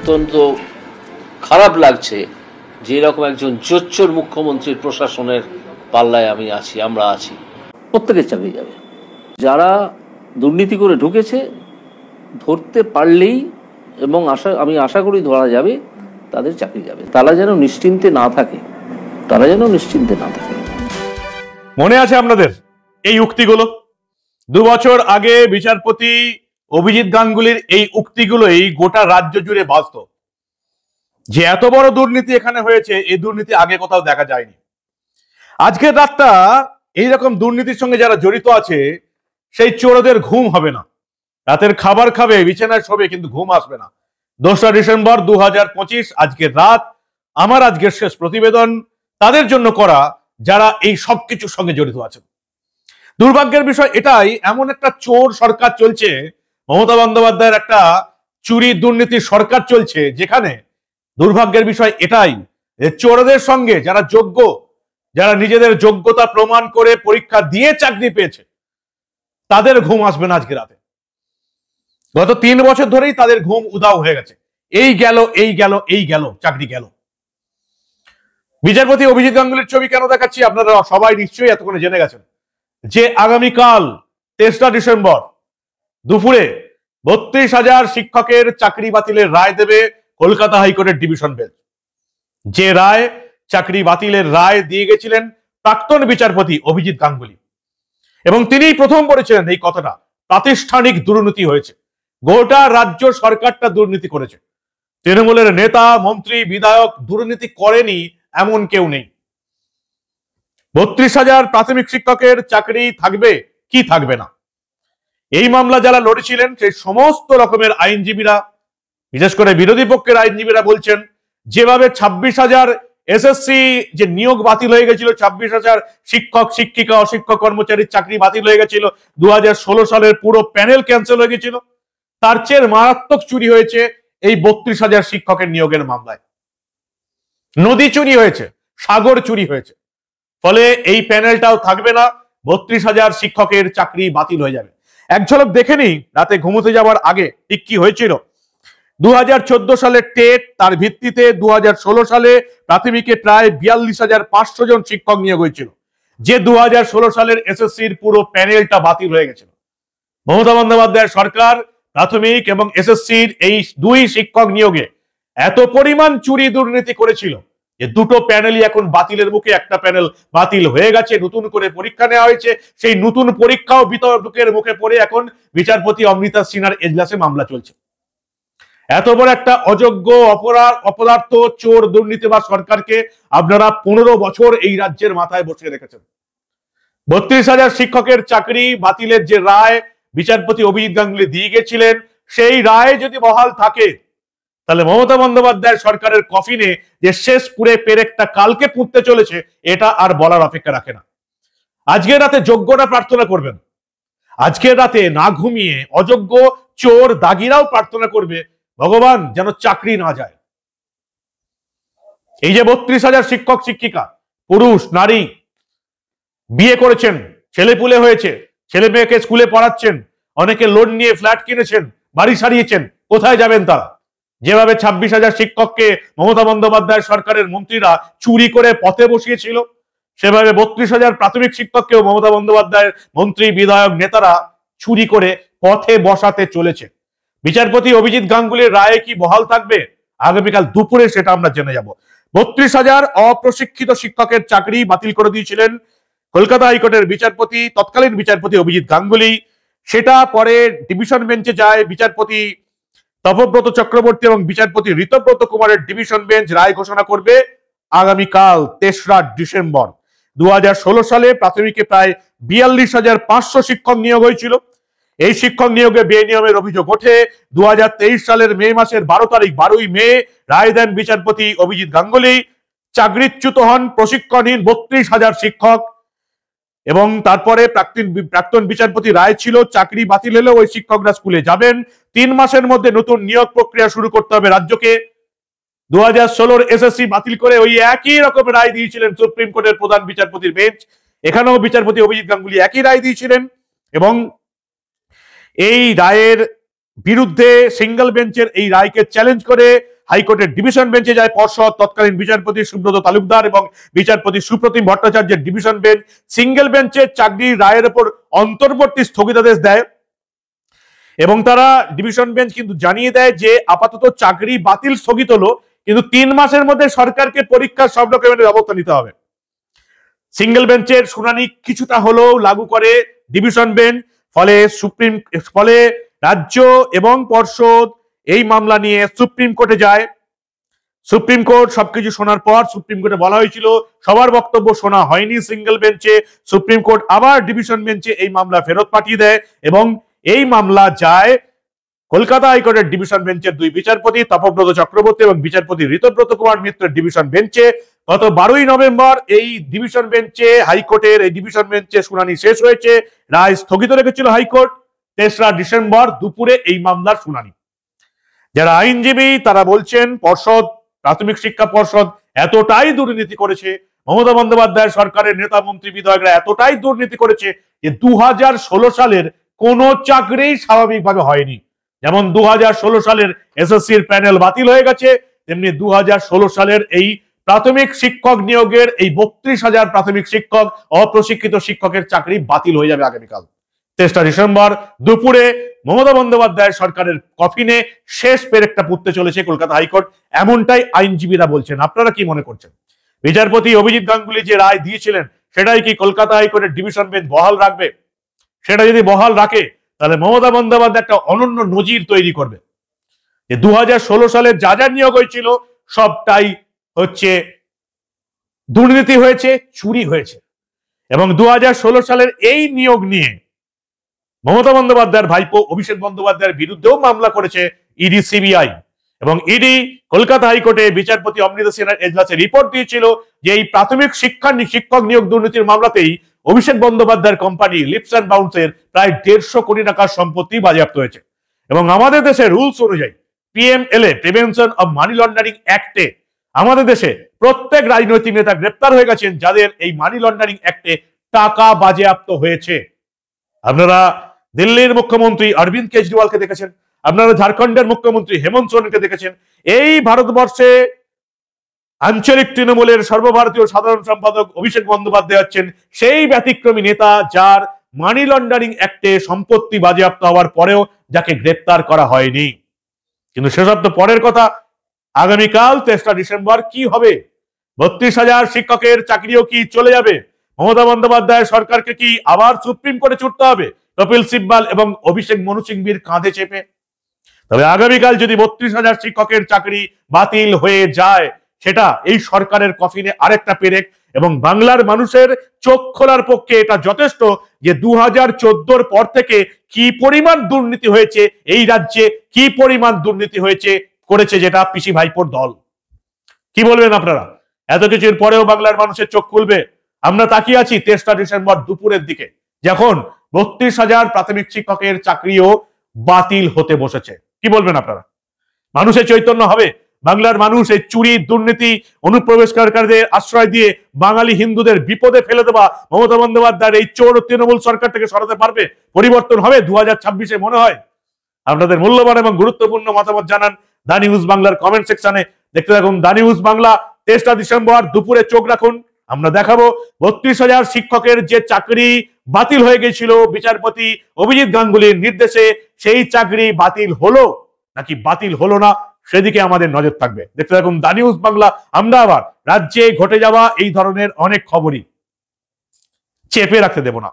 অত্যন্ত খারাপ লাগছে যে এরকম একজন জোচ্চোর মুখ্যমন্ত্রীর প্রশাসনের পাল্লায় আমরা আছি। প্রত্যেকের চাকরি যাবে। যারা দুর্নীতি করে ঢুকেছে ধরতে পারলেই, এবং আমি আশা করি ধরা যাবে, তাদের চাকরি যাবে। তারা যেন নিশ্চিন্তে না থাকে, মনে আছে আপনাদের এই উক্তিগুলো? 2 বছর আগে বিচারপতি অভিজিৎ গাঙ্গুলির এই উক্তিগুলোই গোটা রাজ্য জুড়ে বাজত যে এত বড় দুর্নীতি এখানে হয়েছে, এই দুর্নীতি আগে কোথাও দেখা যায়নি। আজকের রাতটা এইরকম দুর্নীতির সঙ্গে যারা জড়িত আছে সেই চোরদের ঘুম হবে না। রাতের খাবার খাবে, বিছানায় শোবে, কিন্তু ঘুম আসবে না। 2রা ডিসেম্বর 2025 আজকের রাত আমার আজকের শেষ প্রতিবেদন তাদের জন্য করা যারা এই সবকিছুর সঙ্গে জড়িত আছেন। দুর্ভাগ্যের বিষয় এটাই, এমন একটা চোর সরকার চলছে, মমতা বন্দ্যোপাধ্যায়ের একটা চুরি দুর্নীতির সরকার চলছে, যেখানে দুর্ভাগ্যের বিষয় এটাই যে চোরদের সঙ্গে যারা যোগ্য, যারা নিজেদের যোগ্যতা প্রমাণ করে পরীক্ষা দিয়ে চাকরি পেয়েছে, তাদের ঘুম আসবে না আজকে রাতে। গত 3 বছর ধরেই তাদের ঘুম উধাও হয়ে গেছে। এই গেল চাকরি গেল। বিচারপতি অভিজিৎ গাঙ্গুলির ছবি কেন দেখাচ্ছি আপনারা সবাই নিশ্চয়ই এতক্ষণে জেনে গেছেন যে আগামীকাল 3রা ডিসেম্বর দুপুরে 32,000 শিক্ষকের চাকরি বাতিলের রায় দেবে কলকাতা হাইকোর্টের ডিভিশন বেঞ্চ। যে রায়, চাকরি বাতিলের রায় দিয়ে গেছিলেন প্রাক্তন বিচারপতি অভিজিৎ গাঙ্গুলি, এবং তিনিই প্রথম বলেছিলেন এই কথাটা, প্রাতিষ্ঠানিক দুর্নীতি হয়েছে, গোটা রাজ্য সরকারটা দুর্নীতি করেছে। তৃণমূলের নেতা, মন্ত্রী, বিধায়ক দুর্নীতি করেনি এমন কেউ নেই। 32,000 প্রাথমিক শিক্ষকের চাকরি থাকবে কি থাকবে না, এই মামলা যারা লড়েছিলেন সেই সমস্ত রকমের আইনজীবীরা, বিশেষ করে বিরোধী পক্ষের আইনজীবীরা বলছেন যেভাবে 26,000 এসএসসি যে নিয়োগ বাতিল হয়ে গেছিল, 26,000 শিক্ষক, শিক্ষিকা, অশিক্ষক কর্মচারীর চাকরি বাতিল হয়ে গেছিল, 2016 সালের পুরো প্যানেল ক্যান্সেল হয়ে গেছিল, তার চেয়ে মারাত্মক চুরি হয়েছে এই 32,000 শিক্ষকের নিয়োগের মামলায়। নদী চুরি হয়েছে, সাগর চুরি হয়েছে। ফলে এই প্যানেলটাও থাকবে না, 32,000 শিক্ষকের চাকরি বাতিল হয়ে যাবে। এক ঝলক দেখে নিই রাতে ঘুমোতে যাওয়ার আগে ঠিক কি হয়েছিল। 2014 সালের টেট, তার ভিত্তিতে 2016 সালে প্রাথমিকে প্রায় 42,500 জন শিক্ষক নিয়োগ হয়েছিল, যে 2016 সালের এসএসসির পুরো প্যানেলটা বাতিল হয়ে গেছিল। মমতা বন্দ্যোপাধ্যায়ের সরকার প্রাথমিক এবং এসএসসির এই 2 শিক্ষক নিয়োগে এত পরিমাণ চুরি দুর্নীতি করেছিল যে 2টো প্যানেলই এখন বাতিলের মুখে। একটা প্যানেল বাতিল হয়ে গেছে, নতুন করে পরীক্ষা নেওয়া হয়েছে, সেই নতুন পরীক্ষাও বিতর্কের মুখে পড়ে এখন বিচারপতি অমৃতা সিনহার এজলাসে মামলা চলছে। এত বড় একটা অযোগ্য, অপদার্থ, চোর, দুর্নীতিবাজ সরকারকে আপনারা 15 বছর এই রাজ্যের মাথায় বসিয়ে রেখেছেন। 32,000 শিক্ষকের চাকরি বাতিলের যে রায় বিচারপতি অভিজিৎ গাঙ্গুলি দিয়ে গেছিলেন, সেই রায় যদি বহাল থাকে তাহলে মমতা বন্দ্যোপাধ্যায়ের সরকারের কফিনে যে শেষ পুরে পেরেকটা কালকে পুঁততে চলেছে, এটা আর বলার অপেক্ষা রাখে না। আজকের রাতে যোগ্যরা প্রার্থনা করবেন, আজকের রাতে না ঘুমিয়ে অযোগ্য, চোর, দাগিরাও প্রার্থনা করবে ভগবান যেন চাকরি না যায়। এই যে 32,000 শিক্ষক, শিক্ষিকা, পুরুষ, নারী বিয়ে করেছেন, ছেলেপুলে হয়েছে, ছেলে মেয়েকে স্কুলে পড়াচ্ছেন, অনেকে লোন নিয়ে ফ্ল্যাট কিনেছেন, বাড়ি সারিয়েছেন, কোথায় যাবেন তারা? যেভাবে 26,000 শিক্ষককে মমতা বন্দ্যোপাধ্যায় সরকারের মন্ত্রীরা চুরি করে পথে বসিয়েছিল, সেভাবে 32,000 প্রাথমিক শিক্ষককেও মমতা বন্দ্যোপাধ্যায়ের মন্ত্রী, বিধায়ক, নেতারা চুরি করে পথে বসাতে চলেছে। বিচারপতি অভিজিৎ গাঙ্গুলির রায়ে কি বহাল থাকবে? আগামীকাল দুপুরে সেটা আমরা জেনে যাব। 32,000 অপ্রশিক্ষিত শিক্ষকের চাকরি বাতিল করে দিয়েছিলেন কলকাতা হাইকোর্টের বিচারপতি, তৎকালীন বিচারপতি অভিজিৎ গাঙ্গুলি। সেটা পরে ডিভিশন বেঞ্চে যায় বিচারপতি তপব্রত চক্রবর্তী এবং বিচারপতি ঋতব্রত কুমারের ডিভিশন বেঞ্চ রায় ঘোষণা করবে আগামীকাল 3রা ডিসেম্বর। 2016 সালে প্রাথমিকে প্রায় 42,500 শিক্ষক নিয়োগ হয়েছিল। এই শিক্ষক নিয়োগে বেনিয়মের অভিযোগ ওঠে। 2023 সালের মে মাসের 12ই মে রায় দেন বিচারপতি অভিজিৎ গাঙ্গুলি। চাকরিচ্যুত হন প্রশিক্ষণহীন 32,000 শিক্ষক, এবং তারপরে প্রাক্তন বিচারপতি রায় ছিল চাকরি বাতিল হলেও ওই শিক্ষকরা স্কুলে যাবেন। 3 মাসের মধ্যে নতুন নিয়োগ প্রক্রিয়া শুরু করতে হবে রাজ্যকে। 2016 এসএসসি বাতিল করে ওই একই রকম রায় দিয়েছিলেন সুপ্রিম কোর্টের প্রধান বিচারপতির বেঞ্চ। এখানেও বিচারপতি অভিজিৎ গাঙ্গুলি একই রায় দিয়েছিলেন, এবং এই রায়ের বিরুদ্ধে সিঙ্গেল বেঞ্চের এই রায়কে চ্যালেঞ্জ করে হাইকোর্টের ডিভিশন বেঞ্চে যায় পর্ষদ, তৎকালীন বিচারপতি সুব্রত তালুকদার এবং বিচারপতি সুপ্রতিম ভট্টাচার্যের ডিভিশন বেঞ্চ সিঙ্গেল বেঞ্চের চাকরির রায়ের উপর অন্তর্বর্তী স্থগিতাদেশ দেয় এবং তারা ডিভিশন বেঞ্চ কিন্তু জানিয়ে দেয় যে আপাতত চাকরি বাতিল স্থগিত হলো, কিন্তু 3 মাসের মধ্যে সরকারকে পরীক্ষার সব রকমের ব্যবস্থা নিতে হবে। সিঙ্গেল বেঞ্চের শুনানি কিছুটা হলেও লাগু করে ডিভিশন বেঞ্চ, ফলে রাজ্য এবং পর্ষদ এই মামলা নিয়ে সুপ্রিম কোর্টে যায়। সুপ্রিম কোর্ট সবকিছু শোনার পর সুপ্রিম কোর্টে বলা হয়েছিল সবার বক্তব্য শোনা হয়নি সিঙ্গেল বেঞ্চে, সুপ্রিম কোর্ট আবার ডিভিশন বেঞ্চে এই মামলা ফেরত পাঠিয়ে দেয় এবং এই মামলা যায় কলকাতা হাইকোর্টের ডিভিশন বেঞ্চের 2 বিচারপতি তপব্রত চক্রবর্তী এবং বিচারপতি ঋতব্রত কুমার মিত্রের ডিভিশন বেঞ্চে। গত 12ই নভেম্বর এই ডিভিশন বেঞ্চে হাইকোর্টের এই ডিভিশন বেঞ্চে শুনানি শেষ হয়েছে। রায় স্থগিত রেখেছিল হাইকোর্ট। 3রা ডিসেম্বর দুপুরে এই মামলার শুনানি। যারা আইনজীবী তারা বলছেন পর্ষদ, প্রাথমিক শিক্ষা পর্ষদ এতটাই দুর্নীতি করেছে, মমতা বন্দ্যোপাধ্যায় সরকারের নেতা মন্ত্রী বিধায়করা এতটাই দুর্নীতি করেছে যে 2016 সালের কোন চাকরি স্বাভাবিকভাবে হয়নি। যেমন 2016 সালের এসএসসির প্যানেল বাতিল হয়ে গেছে, তেমনি 2016 সালের এই প্রাথমিক শিক্ষক নিয়োগের এই 32,000 প্রাথমিক শিক্ষক, অপ্রশিক্ষিত শিক্ষকের চাকরি বাতিল হয়ে যাবে আগামীকাল। 3রা ডিসেম্বর দুপুরে মমতা বন্দ্যোপাধ্যায় সরকারের কফিনে শেষ পেরেকটা পুঁততে চলেছে কলকাতা হাইকোর্ট, এমনটাই আইনজীবীরা বলছেন। আপনারা কি মনে করছেন? বিচারপতি অভিজিৎ গাঙ্গুলি যে রায় দিয়েছিলেন সেটাই কি কলকাতা হাইকোর্টের ডিভিশন বেঞ্চ বহাল রাখবে? সেটা যদি বহাল রাখে তাহলে মমতা বন্দ্যোপাধ্যায় একটা অনন্য নজির তৈরি করবে যে 2016 সালের যা যা নিয়োগ হয়েছিল সবটাই হচ্ছে দুর্নীতি হয়েছে, চুরি হয়েছে। এবং 2016 সালের এই নিয়োগ নিয়ে মমতা বন্দ্যোপাধ্যায়ের ভাইপো অভিষেক বন্দ্যোপাধ্যায়ের বিরুদ্ধেও মামলা করেছে ইডি, সিবিআই এবং ইডি কলকাতা হাইকোর্টে বিচারপতি অমৃতা সিনহার এজলাসে রিপোর্ট দিয়েছিল যে এই প্রাথমিক শিক্ষক নিয়োগ দুর্নীতির মামলাতেই অভিষেক বন্দ্যোপাধ্যায়ের কোম্পানি লিপস অ্যান্ড বাউন্সের প্রায় 150 কোটি টাকার সম্পত্তি বাজেয়াপ্ত হয়েছে। এবং আমাদের দেশের রুলস অনুযায়ী PMLA, prevention of money laundering অ্যাক্টে আমাদের দেশে প্রত্যেক রাজনৈতিক নেতা গ্রেপ্তার হয়ে গেছেন যাদের এই মানি লন্ডারিং অ্যাক্টে টাকা বাজেয়াপ্ত হয়েছে। আপনারা দিল্লির মুখ্যমন্ত্রী অরবিন্দ কেজরিওয়ালকে দেখেছেন, আপনারা ঝাড়খণ্ডের মুখ্যমন্ত্রী হেমন্ত সোরেনকে দেখেছেন। এই ভারতবর্ষে আঞ্চলিক তৃণমূলের সর্বভারতীয় সাধারণ সম্পাদক অভিষেক বন্দ্যোপাধ্যায় হচ্ছেন সেই ব্যতিক্রমী নেতা যার মানি লন্ডারিং অ্যাক্টে সম্পত্তি বাজেয়াপ্ত হওয়ার পরেও যাকে গ্রেপ্তার করা হয়নি। কিন্তু সেসব তো পরের কথা। আগামীকাল 3রা ডিসেম্বর কি হবে? 32,000 শিক্ষকের চাকরিও কি চলে যাবে? মমতা বন্দ্যোপাধ্যায় সরকারকে কি আবার সুপ্রিম কোর্টে ছুটতে হবে কপিল সিব্বাল এবং অভিষেক মনু সিংভির কাঁধে চেপে? তবে আগামীকাল যদি 32,000 শিক্ষকের চাকরি বাতিল হয়ে যায় সেটা এই সরকারের কফিনে আরেকটা পেরেক এবং বাংলার মানুষের চোখ খোলার পক্ষে এটা যথেষ্ট যে 2014 পর থেকে কি পরিমাণ দুর্নীতি হয়েছে এই রাজ্যে, কি পরিমাণ দুর্নীতি করেছে যেটা পিসি ভাইপোর দল। কি বলবেন আপনারা? এত কিছুর পরেও বাংলার মানুষের চোখ খুলবে? আমরা তাকিয়ে আছি 3রা ডিসেম্বর দুপুরের দিকে, যখন 32,000 প্রাথমিক শিক্ষকের চাকরিও বাতিল হতে বসেছে। কি বলবেন আপনারা? মানুষের চৈতন্য হবে? বাংলার মানুষ এই চুরি, দুর্নীতি, অনুপ্রবেশকারীদের আশ্রয় দিয়ে বাঙালি হিন্দুদের বিপদে ফেলে দেওয়া মমতা বন্দ্যোপাধ্যায়ের এই চোর তৃণমূল সরকার থেকে সরাতে পারবে? পরিবর্তন হবে 2026-এ মনে হয়? আপনাদের মূল্যবান এবং গুরুত্বপূর্ণ মতামত জানান দা নিউজ বাংলার কমেন্ট সেকশনে। দেখতে থাকুন দা নিউজ বাংলা। 3রা ডিসেম্বর দুপুরে চোখ রাখুন, আমরা দেখাবো 32,000 শিক্ষকের যে চাকরি বাতিল হয়ে গেছিল বিচারপতি অভিজিৎ গাঙ্গুলির নির্দেশে, সেই চাকরি বাতিল হলো নাকি বাতিল হলো না সেদিকে আমাদের নজর থাকবে। দেখতে থাকুন দা নিউজ বাংলা। আমরা আবার রাজ্যে ঘটে যাওয়া এই ধরনের অনেক খবরই চেপে রাখতে দেব না।